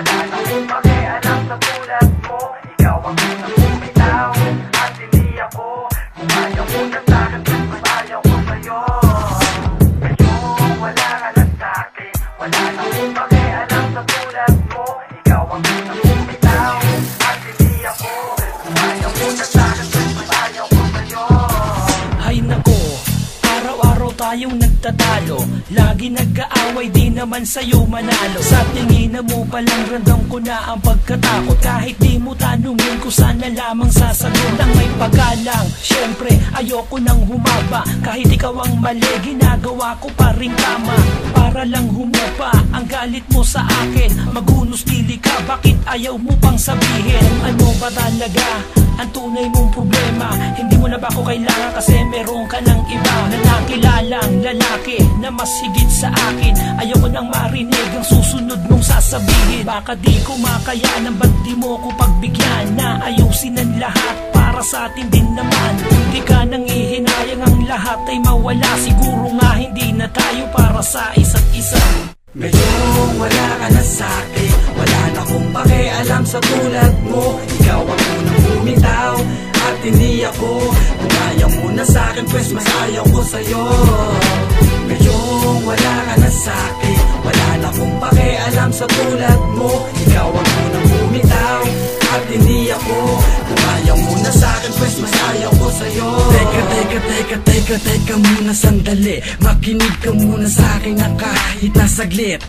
Wala na akong pakialam sa tulad mo. Ikaw ang unang bumitaw at hindi ako. Kung ayaw mo na sa'kin, mas ayaw ko sa'yo. Medyo wala ka na sa'kin. Wala na akong pakialam sa tulad mo. Ikaw ang unang bumitaw at hindi ako. Kung ayaw mo na sa'kin, mas ayaw ko sa'yo. Ay nako, araw-araw tayong nagtatalo. Lagi nag-aaway, di naman sa'yo manalo. Sa tingin mo palang randang ko na ang pagkatakot. Kahit di mo tanungin ko sana lamang sasagot ng may paggalang. Siyempre ayoko nang humaba. Kahit ikaw ang mali, ginagawa ko pa rin tama. Para lang humupa ang galit mo sa akin. Magunos dili ka, bakit ayaw mo pang sabihin? Ano ba talaga ang tunay mong problema? Hindi mo na ba ako kailangan kasi meron ka ng iba na nakilalang lalaki na mas higit sa akin. Ayoko nang marinig ang susunod mong sasabihin. Baka di ko makayanan, ba't di mo ko pagbigyan na ayusin ang lahat para sa atin din naman. Di ka nang ihinayang ang lahat ay mawala. Siguro nga hindi na tayo para sa isa't isa. Medyo wala ka na sa'kin. Wala na akong pakialam sa tulad mo. Ikaw ang unang bumitaw at hindi ako. Kung ayaw mo na sa'kin, pues mas ayaw ko sa'yo. Medyo wala ka na sa'kin. Wala na akong pakialam sa tulad mo. Ikaw ang unang bumitaw at hindi ako. Kung ayaw mo na sa'kin, pues mas ayaw ko sa'yo. Teka muna sandali. Makinig ka muna sa'kin na kahit na saglit.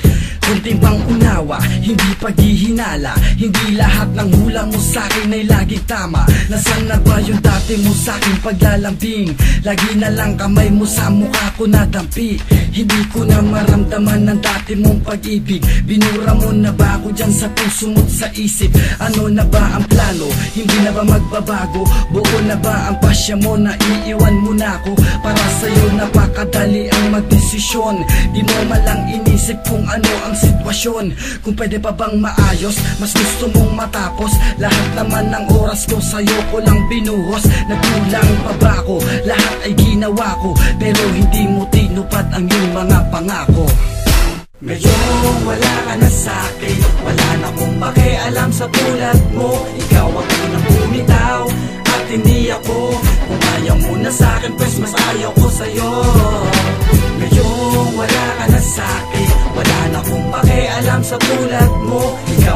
Kunting pang unawa, hindi paghihinala. Hindi lahat ng hula mo sa'kin ay laging tama. Nasaan na ba yung dati mo sa'king paglalambing? Lagi na lang kamay mo sa mukha ko nadampi. Hindi ko na maramdaman ng dati mong pag-ibig. Binura mo na ba ako dyan sa puso mo't sa isip? Ano na ba ang plano? Hindi na ba magbabago? Buo na ba ang pasya mo na iiwan mo na ako? Para sa'yo napakadali ang magdesisyon. Di mo malang inisip kung ano ang sitwasyon. Kung pwede pa bang maayos, mas gusto mong matapos. Lahat naman ng oras ko sa'yo ko lang binuhos. Nagkulang pa ba ako? Lahat ay ginawa ko, pero hindi mo tinupad ang iyong mga pangako. Medyo wala ka na sa'kin. Wala na akong pakialam sa tulad mo. Ikaw ang unang bumitaw at hindi ako. Kung ayaw mo na sa'kin, pues mas ayaw ko sa'yo. Medyo wala ka na sa'kin. Wala na akong pakialam sa tulad mo. Ikaw